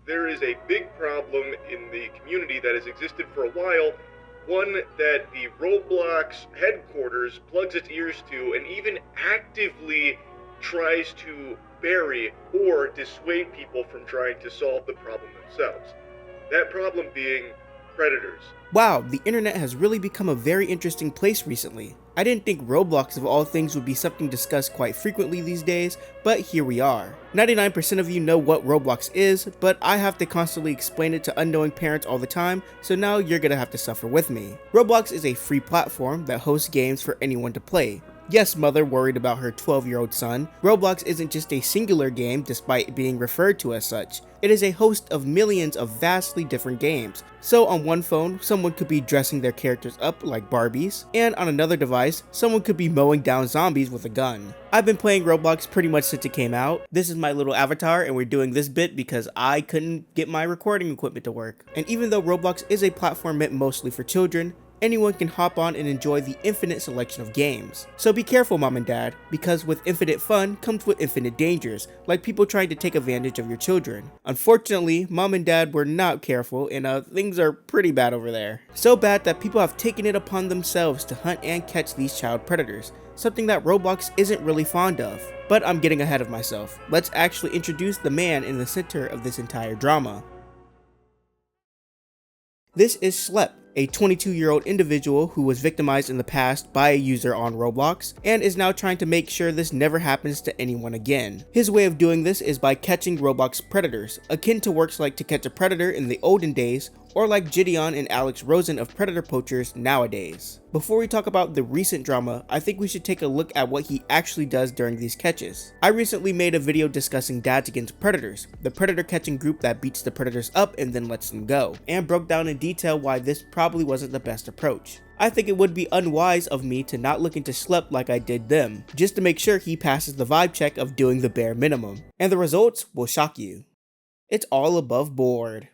there is a big problem in the community that has existed for a while, one that the Roblox headquarters plugs its ears to and even actively tries to bury or dissuade people from trying to solve the problem themselves. That problem being predators. Wow, the internet has really become a very interesting place recently. I didn't think Roblox of all things would be something discussed quite frequently these days, but here we are. 99% of you know what Roblox is, but I have to constantly explain it to unknowing parents all the time, so now you're gonna have to suffer with me. Roblox is a free platform that hosts games for anyone to play. Yes, mother worried about her 12-year-old son, Roblox isn't just a singular game despite being referred to as such. It is a host of millions of vastly different games. So on one phone, someone could be dressing their characters up like Barbies, and on another device, someone could be mowing down zombies with a gun. I've been playing Roblox pretty much since it came out. This is my little avatar, and we're doing this bit because I couldn't get my recording equipment to work. And even though Roblox is a platform meant mostly for children, anyone can hop on and enjoy the infinite selection of games. So be careful, mom and dad, because with infinite fun comes with infinite dangers, like people trying to take advantage of your children. Unfortunately, mom and dad were not careful, and things are pretty bad over there. So bad that people have taken it upon themselves to hunt and catch these child predators, something that Roblox isn't really fond of. But I'm getting ahead of myself. Let's actually introduce the man in the center of this entire drama. This is Schlep, a 22-year-old individual who was victimized in the past by a user on Roblox and is now trying to make sure this never happens to anyone again. His way of doing this is by catching Roblox predators, akin to works like To Catch a Predator in the olden days, or like Gideon and Alex Rosen of Predator Poachers nowadays. Before we talk about the recent drama, I think we should take a look at what he actually does during these catches. I recently made a video discussing Dads Against Predators, the predator catching group that beats the predators up and then lets them go, and broke down in detail why this probably wasn't the best approach. I think it would be unwise of me to not look into Schlep like I did them, just to make sure he passes the vibe check of doing the bare minimum. And the results will shock you. It's all above board.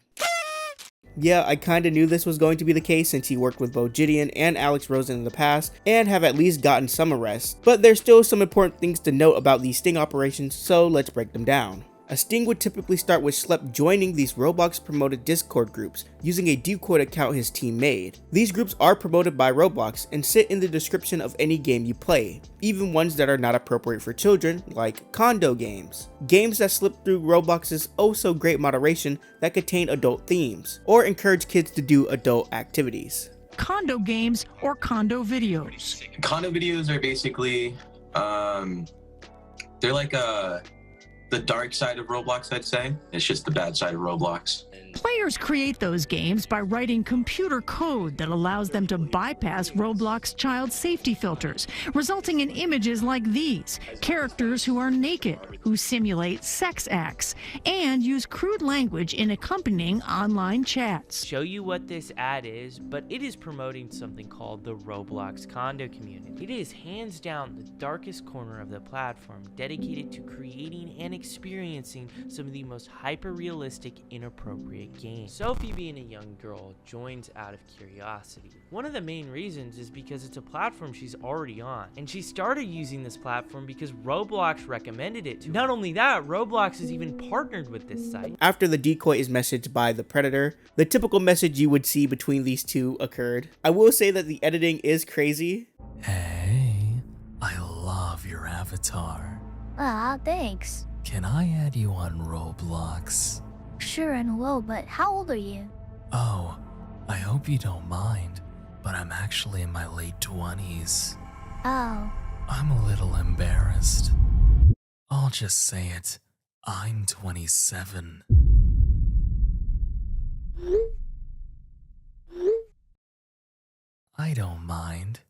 Yeah, I kinda knew this was going to be the case since he worked with both Gideon and Alex Rosen in the past and have at least gotten some arrests, but there's still some important things to note about these sting operations, so let's break them down. A sting would typically start with Schlep joining these Roblox promoted Discord groups using a decoy account his team made. These groups are promoted by Roblox and sit in the description of any game you play, even ones that are not appropriate for children, like condo games. Games that slip through Roblox's oh so great moderation that contain adult themes, or encourage kids to do adult activities. Condo games or condo videos. Condo videos are basically, they're like the dark side of Roblox, I'd say. It's just the bad side of Roblox. Players create those games by writing computer code that allows them to bypass Roblox child safety filters, resulting in images like these: characters who are naked, who simulate sex acts, and use crude language in accompanying online chats. Show you what this ad is, but it is promoting something called the Roblox condo community. It is hands down the darkest corner of the platform, dedicated to creating and experiencing some of the most hyper-realistic, inappropriate games. Sophie, being a young girl, joins out of curiosity. One of the main reasons is because it's a platform she's already on, and she started using this platform because Roblox recommended it to her. Not only that, Roblox is even partnered with this site. After the decoy is messaged by the predator, the typical message you would see between these two occurred. I will say that the editing is crazy. Hey, I love your avatar. Thanks. Can I add you on Roblox? Sure and will, but how old are you? Oh, I hope you don't mind, but I'm actually in my late 20s. Oh. I'm a little embarrassed. I'll just say it. I'm 27. I don't mind.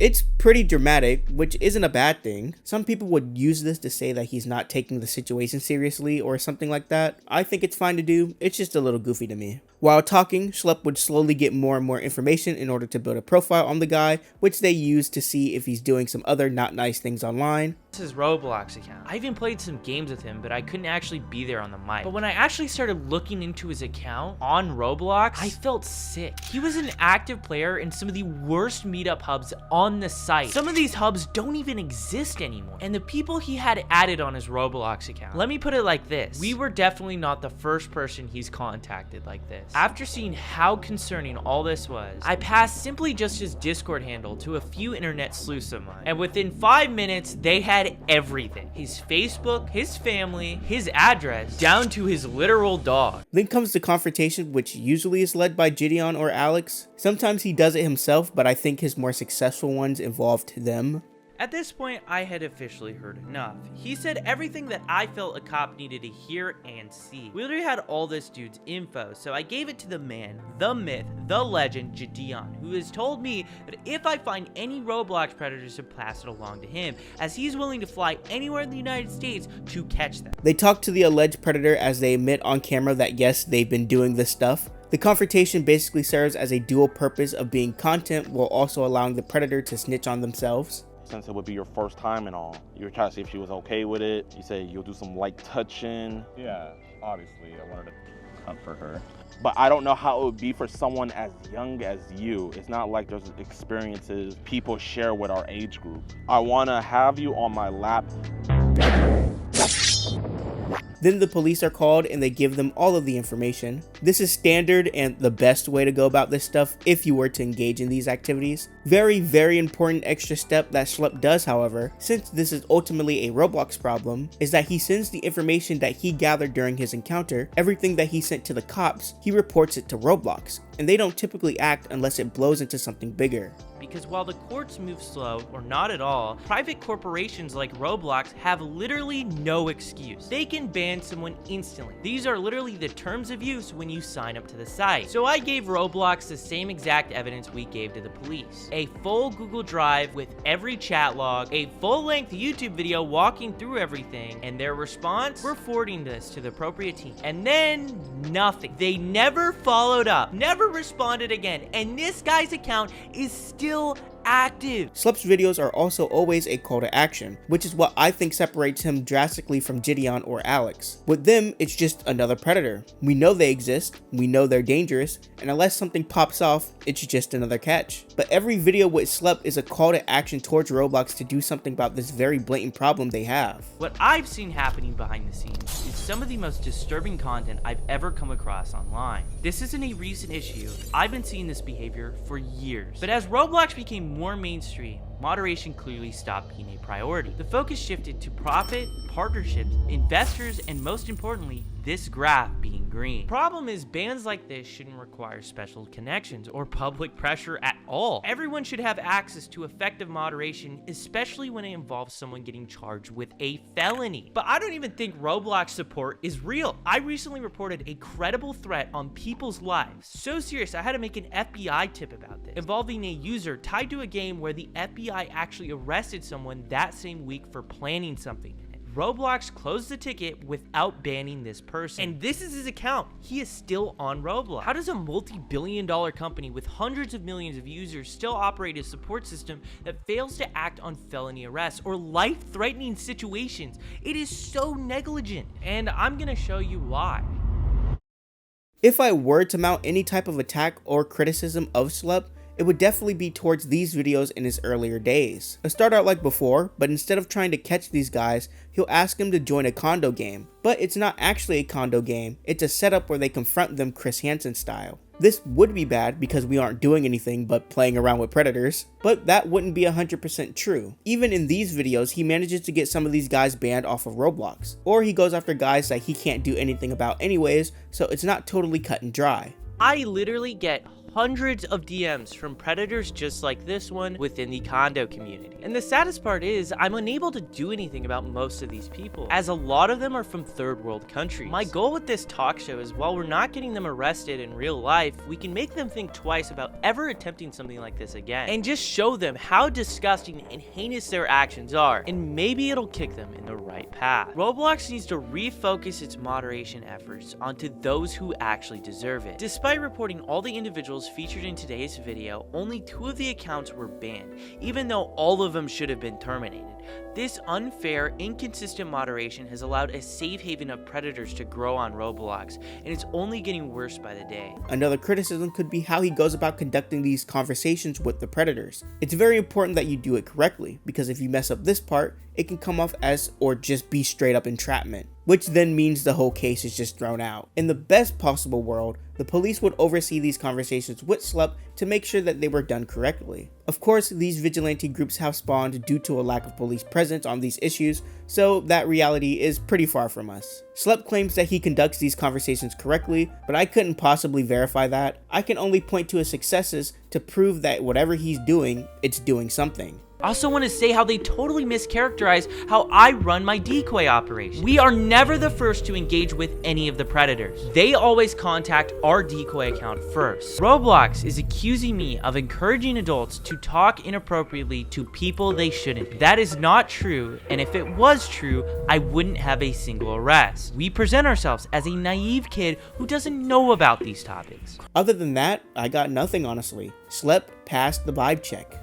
It's pretty dramatic, which isn't a bad thing. Some people would use this to say that he's not taking the situation seriously or something like that. I think it's fine to do, it's just a little goofy to me. While talking, Schlep would slowly get more and more information in order to build a profile on the guy, which they use to see if he's doing some other not nice things online. his Roblox account. I even played some games with him, but I couldn't actually be there on the mic. But when I actually started looking into his account on Roblox, I felt sick. He was an active player in some of the worst meetup hubs on the site. Some of these hubs don't even exist anymore. And the people he had added on his Roblox account, let me put it like this. We were definitely not the first person he's contacted like this. After seeing how concerning all this was, I passed simply just his Discord handle to a few internet sleuths of mine. And within 5 minutes, they had everything. His Facebook, his family, his address, down to his literal dog. Then comes the confrontation, which usually is led by Gideon or Alex. Sometimes he does it himself, but I think his more successful ones involved them. At this point, I had officially heard enough. He said everything that I felt a cop needed to hear and see. We literally had all this dude's info, so I gave it to the man, the myth, the legend, Gideon, who has told me that if I find any Roblox predators to pass it along to him, as he's willing to fly anywhere in the United States to catch them. They talk to the alleged predator as they admit on camera that yes, they've been doing this stuff. The confrontation basically serves as a dual purpose of being content while also allowing the predator to snitch on themselves. Since it would be your first time and all, you were trying to see if she was okay with it. You said you'll do some light touching. Yeah, obviously, I wanted to comfort her. But I don't know how it would be for someone as young as you. It's not like there's experiences people share with our age group. I want to have you on my lap. Then the police are called and they give them all of the information. This is standard and the best way to go about this stuff if you were to engage in these activities. Very, very important extra step that Schlep does, however, since this is ultimately a Roblox problem, is that he sends the information that he gathered during his encounter, everything that he sent to the cops, he reports it to Roblox, and they don't typically act unless it blows into something bigger. Because while the courts move slow, or not at all, private corporations like Roblox have literally no excuse. They can ban someone instantly. These are literally the terms of use when you sign up to the site. So I gave Roblox the same exact evidence we gave to the police. A full Google Drive with every chat log, a full-length YouTube video walking through everything, and their response, we're forwarding this to the appropriate team. And then nothing. They never followed up, never responded again, and this guy's account is still active. Schlep's videos are also always a call to action, which is what I think separates him drastically from Gideon or Alex. With them, it's just another predator. We know they exist, we know they're dangerous, and unless something pops off, it's just another catch. But every video with Schlep is a call to action towards Roblox to do something about this very blatant problem they have. What I've seen happening behind the scenes is some of the most disturbing content I've ever come across online. This isn't a recent issue. I've been seeing this behavior for years. But as Roblox became more mainstream, moderation clearly stopped being a priority. The focus shifted to profit, partnerships, investors, and most importantly, this graph being green. Problem is, bans like this shouldn't require special connections or public pressure at all. Everyone should have access to effective moderation, especially when it involves someone getting charged with a felony. But I don't even think Roblox support is real. I recently reported a credible threat on people's lives. So serious, I had to make an FBI tip about this, involving a user tied to a game where the FBI actually arrested someone that same week for planning something. Roblox closed the ticket without banning this person. And this is his account. He is still on Roblox. How does a multi-billion-dollar company with hundreds of millions of users still operate a support system that fails to act on felony arrests or life-threatening situations? It is so negligent, and I'm gonna show you why. If I were to mount any type of attack or criticism of Schlep, it would definitely be towards these videos in his earlier days. It'll start out like before, but instead of trying to catch these guys, he'll ask them to join a condo game. But it's not actually a condo game, it's a setup where they confront them Chris Hansen style. This would be bad because we aren't doing anything but playing around with predators, but that wouldn't be 100% true. Even in these videos, he manages to get some of these guys banned off of Roblox, or he goes after guys that he can't do anything about anyways, so it's not totally cut and dry. I literally get hundreds of DMs from predators just like this one within the condo community. And the saddest part is I'm unable to do anything about most of these people, as a lot of them are from third world countries. My goal with this talk show is while we're not getting them arrested in real life, we can make them think twice about ever attempting something like this again, and just show them how disgusting and heinous their actions are, and maybe it'll kick them in the right path. Roblox needs to refocus its moderation efforts onto those who actually deserve it. Despite reporting all the individuals individuals featured in today's video, only 2 of the accounts were banned, even though all of them should have been terminated. This unfair, inconsistent moderation has allowed a safe haven of predators to grow on Roblox, and it's only getting worse by the day. Another criticism could be how he goes about conducting these conversations with the predators. It's very important that you do it correctly, because if you mess up this part, it can come off as or just be straight up entrapment, which then means the whole case is just thrown out. In the best possible world, the police would oversee these conversations with Schlep to make sure that they were done correctly. Of course, these vigilante groups have spawned due to a lack of police presence on these issues, so that reality is pretty far from us. Schlep claims that he conducts these conversations correctly, but I couldn't possibly verify that. I can only point to his successes to prove that whatever he's doing, it's doing something. I also want to say how they totally mischaracterize how I run my decoy operation. We are never the first to engage with any of the predators. They always contact our decoy account first. Roblox is accusing me of encouraging adults to talk inappropriately to people they shouldn't. That is not true, and if it was true, I wouldn't have a single arrest. We present ourselves as a naive kid who doesn't know about these topics. Other than that, I got nothing honestly. Schlep passed the vibe check.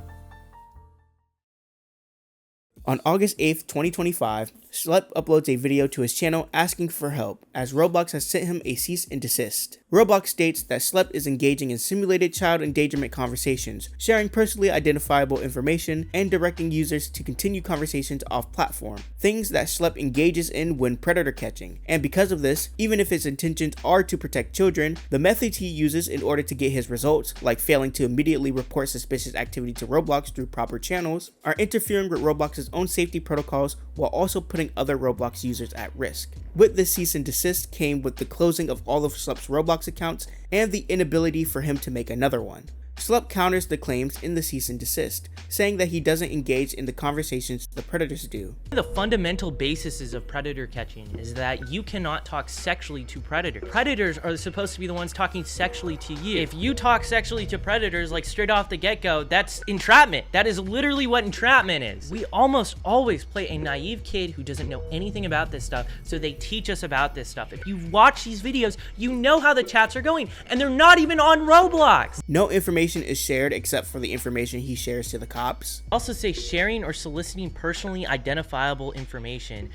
On August 8th, 2025, Schlep uploads a video to his channel asking for help, as Roblox has sent him a cease and desist. Roblox states that Schlep is engaging in simulated child endangerment conversations, sharing personally identifiable information, and directing users to continue conversations off-platform, things that Schlep engages in when predator catching. And because of this, even if his intentions are to protect children, the methods he uses in order to get his results, like failing to immediately report suspicious activity to Roblox through proper channels, are interfering with Roblox's own safety protocols while also putting other Roblox users at risk. With this cease and desist came with the closing of all of Schlep's Roblox accounts and the inability for him to make another one. Schlep counters the claims in the cease and desist, saying that he doesn't engage in the conversations the predators do. The fundamental basis of predator catching is that you cannot talk sexually to predators. Predators are supposed to be the ones talking sexually to you. If you talk sexually to predators like straight off the get-go, that's entrapment. That is literally what entrapment is. We almost always play a naive kid who doesn't know anything about this stuff, so they teach us about this stuff. If you watch these videos, you know how the chats are going, and they're not even on Roblox. No information is shared except for the information he shares to the cops. Also say sharing or soliciting personally identifiable information.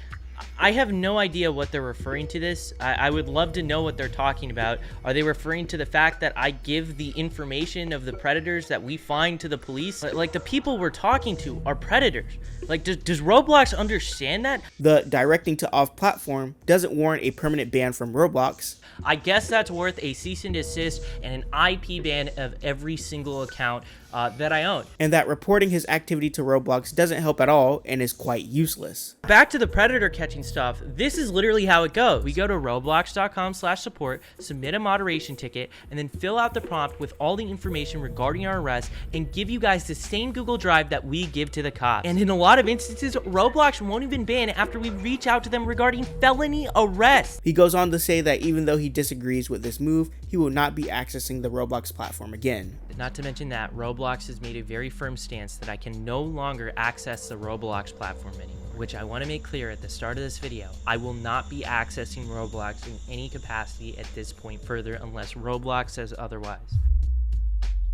I have no idea what they're referring to this. I would love to know what they're talking about. Are they referring to the fact that I give the information of the predators that we find to the police? Like the people we're talking to are predators. Like does Roblox understand that? The directing to off-platform doesn't warrant a permanent ban from Roblox. I guess that's worth a cease and desist and an IP ban of every single account that I own. And that reporting his activity to Roblox doesn't help at all and is quite useless. Back to the predator catching stuff, this is literally how it goes. We go to roblox.com/support, submit a moderation ticket, and then fill out the prompt with all the information regarding our arrest and give you guys the same Google Drive that we give to the cops. And in a lot of instances, Roblox won't even ban after we reach out to them regarding felony arrest. He goes on to say that even though he disagrees with this move, he will not be accessing the Roblox platform again. Not to mention that Roblox has made a very firm stance that I can no longer access the Roblox platform anymore, which I want to make clear at the start of this video. I will not be accessing Roblox in any capacity at this point further unless Roblox says otherwise.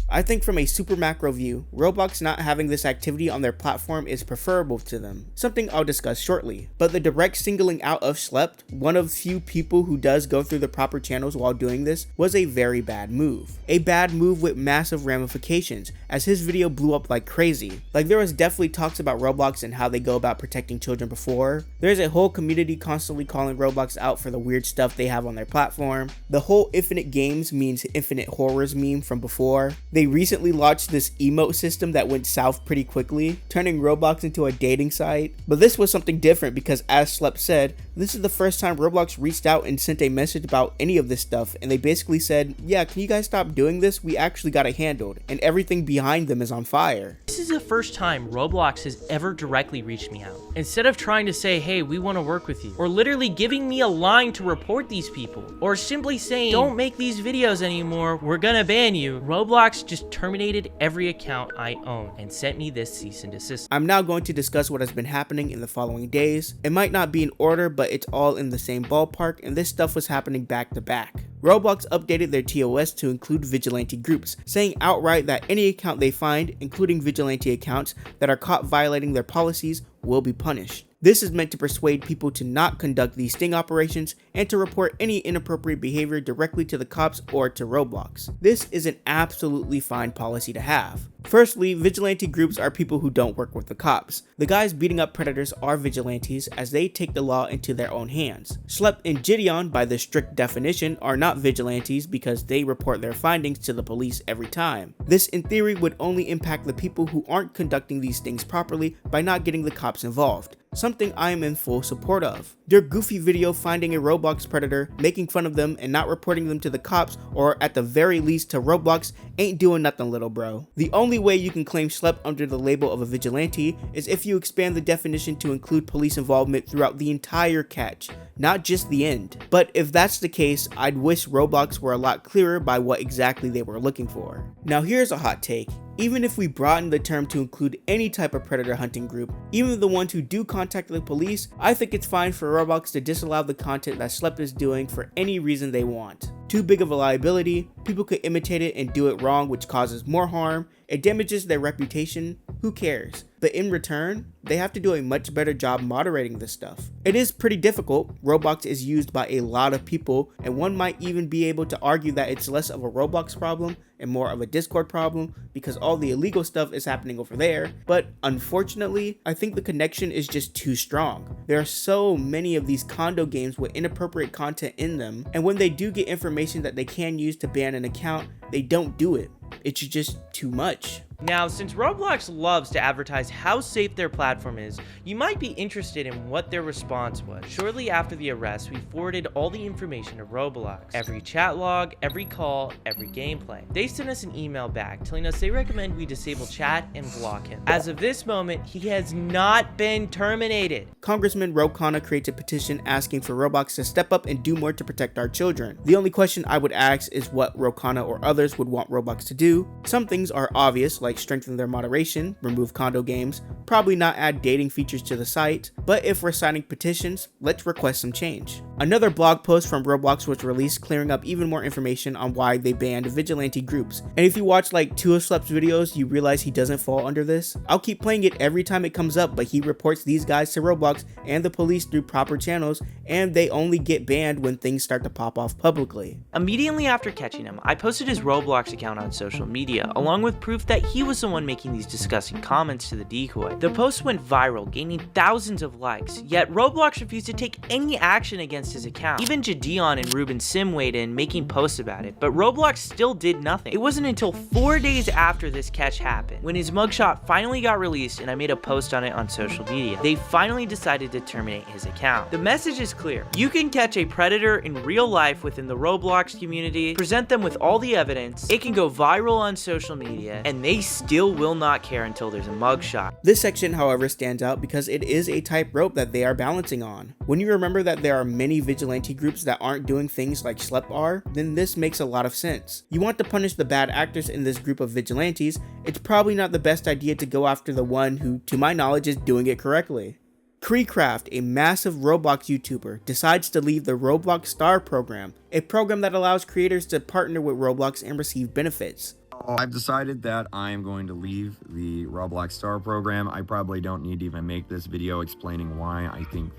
I think from a super macro view, Roblox not having this activity on their platform is preferable to them, something I'll discuss shortly. But the direct singling out of Schlep, one of few people who does go through the proper channels while doing this, was a very bad move. A bad move with massive ramifications, as his video blew up like crazy. Like there was definitely talks about Roblox and how they go about protecting children before. There's a whole community constantly calling Roblox out for the weird stuff they have on their platform. The whole infinite games means infinite horrors meme from before. They recently launched this emote system that went south pretty quickly, turning Roblox into a dating site. But this was something different because, as Schlep said, this is the first time Roblox reached out and sent a message about any of this stuff, and they basically said, yeah, can you guys stop doing this? We actually got it handled, and everything behind them is on fire. This is the first time Roblox has ever directly reached me out. Instead of trying to say, hey, we want to work with you, or literally giving me a line to report these people, or simply saying, don't make these videos anymore, we're gonna ban you, Roblox just terminated every account I own and sent me this cease and desist. I'm now going to discuss what has been happening in the following days. It might not be in order, but it's all in the same ballpark, and this stuff was happening back to back. Roblox updated their TOS to include vigilante groups, saying outright that any account they find, including vigilante accounts that are caught violating their policies, will be punished. This is meant to persuade people to not conduct these sting operations and to report any inappropriate behavior directly to the cops or to Roblox. This is an absolutely fine policy to have. Firstly, vigilante groups are people who don't work with the cops. The guys beating up predators are vigilantes as they take the law into their own hands. Schlep and Gideon, by the strict definition, are not vigilantes because they report their findings to the police every time. This in theory would only impact the people who aren't conducting these stings properly by not getting the cops involved, something I am in full support of. Their goofy video finding a Roblox predator, making fun of them, and not reporting them to the cops, or at the very least to Roblox, ain't doing nothing, little bro. The only way you can claim Schlep under the label of a vigilante is if you expand the definition to include police involvement throughout the entire catch, not just the end. But if that's the case, I'd wish Roblox were a lot clearer by what exactly they were looking for. Now here's a hot take. Even if we broaden the term to include any type of predator hunting group, even the ones who do contact the police, I think it's fine for Roblox to disallow the content that Schlep is doing for any reason they want. Too big of a liability, people could imitate it and do it wrong, which causes more harm, it damages their reputation, who cares? But in return, they have to do a much better job moderating this stuff. It is pretty difficult. Roblox is used by a lot of people, and one might even be able to argue that it's less of a Roblox problem and more of a Discord problem because all the illegal stuff is happening over there. But unfortunately, I think the connection is just too strong. There are so many of these condo games with inappropriate content in them, and when they do get information that they can use to ban an account, they don't do it. It's just too much. Now, since Roblox loves to advertise how safe their platform is, you might be interested in what their response was. Shortly after the arrest, we forwarded all the information to Roblox. Every chat log, every call, every gameplay. They sent us an email back telling us they recommend we disable chat and block him. As of this moment, he has not been terminated. Congressman Rokana creates a petition asking for Roblox to step up and do more to protect our children. The only question I would ask is what Rokana or others would want Roblox to do. Some things are obvious, like strengthen their moderation, remove condo games, probably not add dating features to the site, but if we're signing petitions, let's request some change. Another blog post from Roblox was released clearing up even more information on why they banned vigilante groups, and if you watch like 2 of Schlep's videos, you realize he doesn't fall under this. I'll keep playing it every time it comes up, but he reports these guys to Roblox and the police through proper channels, and they only get banned when things start to pop off publicly. Immediately after catching him, I posted his Roblox account on social media, along with proof that he was the one making these disgusting comments to the decoy. The post went viral, gaining thousands of likes, yet Roblox refused to take any action against his account. Even Gideon and Ruben Sim weighed in, making posts about it, but Roblox still did nothing. It wasn't until 4 days after this catch happened, when his mugshot finally got released and I made a post on it on social media, they finally decided to terminate his account. The message is clear. You can catch a predator in real life within the Roblox community, present them with all the evidence, it can go viral on social media, and they still will not care until there's a mugshot. This section, however, stands out because it is a tightrope that they are balancing on. When you remember that there are many vigilante groups that aren't doing things like Schlep are, then this makes a lot of sense. You want to punish the bad actors in this group of vigilantes, it's probably not the best idea to go after the one who, to my knowledge, is doing it correctly. Creecraft, a massive Roblox YouTuber, decides to leave the Roblox Star program, a program that allows creators to partner with Roblox and receive benefits. I've decided that I am going to leave the Roblox Star program. I probably don't need to even make this video explaining why. I think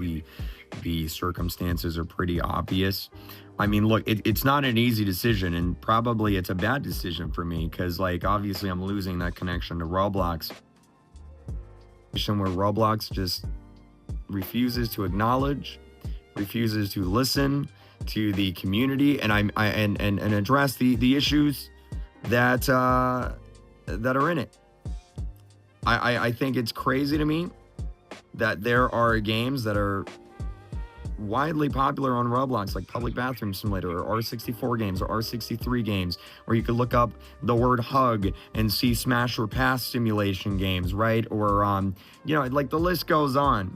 the circumstances are pretty obvious. I mean, look, it's not an easy decision, and probably it's a bad decision for me because, like, obviously I'm losing that connection to Roblox. Where Roblox just refuses to acknowledge, refuses to listen to the community, and address the issues that are in it. I think it's crazy to me that there are games that are widely popular on Roblox, like Public Bathroom Simulator or R64 games or R63 games, where you could look up the word hug and see smash or pass simulation games, right? Or you know, like the list goes on.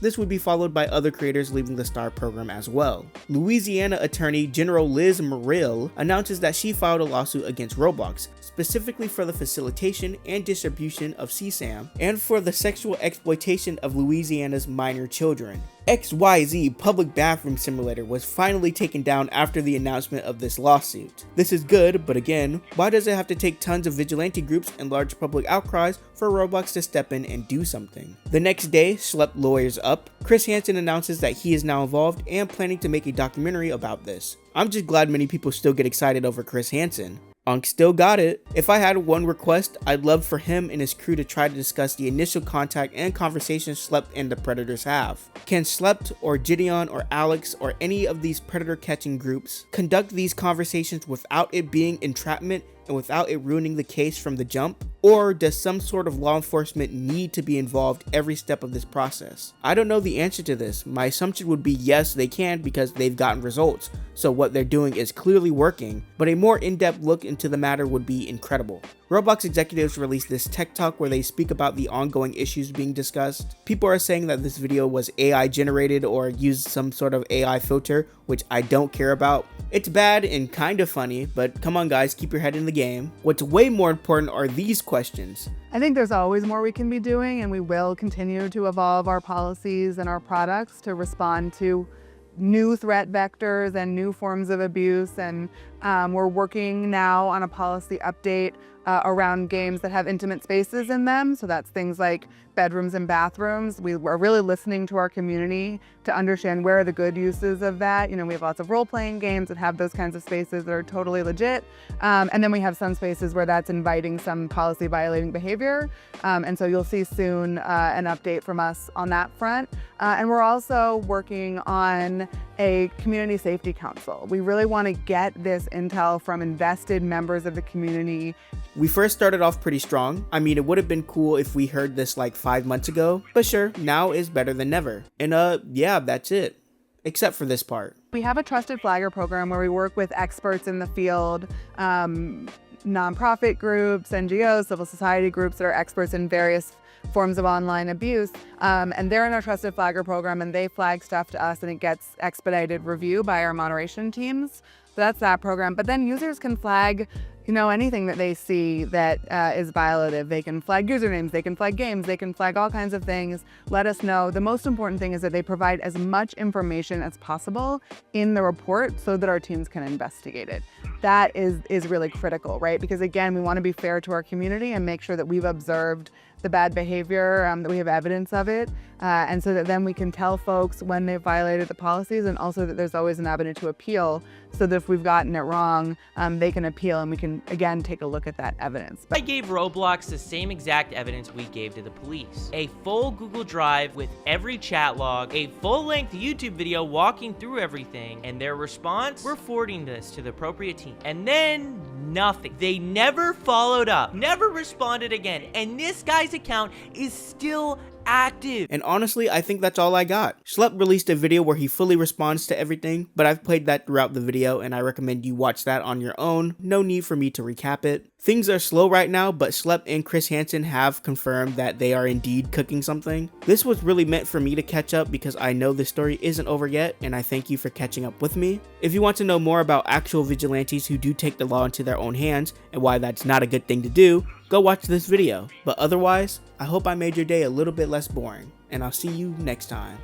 This would be followed by other creators leaving the STAR program as well. Louisiana attorney General Liz Murrill announces that she filed a lawsuit against Roblox, specifically for the facilitation and distribution of CSAM, and for the sexual exploitation of Louisiana's minor children. XYZ Public Bathroom Simulator was finally taken down after the announcement of this lawsuit. This is good, but again, why does it have to take tons of vigilante groups and large public outcries for Roblox to step in and do something? The next day, Schlep lawyers up. Chris Hansen announces that he is now involved and planning to make a documentary about this. I'm just glad many people still get excited over Chris Hansen. Unk still got it. If I had one request, I'd love for him and his crew to try to discuss the initial contact and conversations Schlep and the Predators have. Can Schlep or Gideon or Alex or any of these predator catching groups conduct these conversations without it being entrapment and without it ruining the case from the jump? Or does some sort of law enforcement need to be involved every step of this process? I don't know the answer to this. My assumption would be yes, they can because they've gotten results, so what they're doing is clearly working, but a more in-depth look into the matter would be incredible. Roblox executives released this tech talk where they speak about the ongoing issues being discussed. People are saying that this video was AI generated or used some sort of AI filter, which I don't care about. It's bad and kind of funny, but come on guys, keep your head in the game. What's way more important are these questions. I think there's always more we can be doing, and we will continue to evolve our policies and our products to respond to new threat vectors and new forms of abuse. And we're working now on a policy update around games that have intimate spaces in them. So that's things like bedrooms and bathrooms. We are really listening to our community to understand where are the good uses of that. You know, we have lots of role-playing games that have those kinds of spaces that are totally legit. And then we have some spaces where that's inviting some policy violating behavior. And so you'll see soon an update from us on that front. And we're also working on a community safety council. We really want to get this intel from invested members of the community. We first started off pretty strong. I mean, it would have been cool if we heard this like 5 months ago, but sure, now is better than never. And yeah, that's it. Except for this part. We have a trusted flagger program where we work with experts in the field, nonprofit groups, NGOs, civil society groups that are experts in various forms of online abuse, and they're in our trusted flagger program, and they flag stuff to us and it gets expedited review by our moderation teams. So that's that program. But then users can flag, you know, anything that they see that is violative. They can flag usernames, they can flag games, they can flag all kinds of things. Let us know. The most important thing is that they provide as much information as possible in the report so that our teams can investigate it. That is really critical, right? Because again, we want to be fair to our community and make sure that we've observed the bad behavior, that we have evidence of it, and so that then we can tell folks when they've violated the policies, and also that there's always an avenue to appeal, so that if we've gotten it wrong, they can appeal and we can, again, take a look at that evidence. I gave Roblox the same exact evidence we gave to the police. A full Google Drive with every chat log, a full-length YouTube video walking through everything, and their response, we're forwarding this to the appropriate team. And then nothing. They never followed up, never responded again, and this guy's account is still active. And honestly, I think that's all I got. Schlep released a video where he fully responds to everything, but I've played that throughout the video and I recommend you watch that on your own. No need for me to recap it. Things are slow right now, but Schlep and Chris Hansen have confirmed that they are indeed cooking something. This was really meant for me to catch up because I know the story isn't over yet, and I thank you for catching up with me. If you want to know more about actual vigilantes who do take the law into their own hands and why that's not a good thing to do, go watch this video. But otherwise, I hope I made your day a little bit less boring, and I'll see you next time.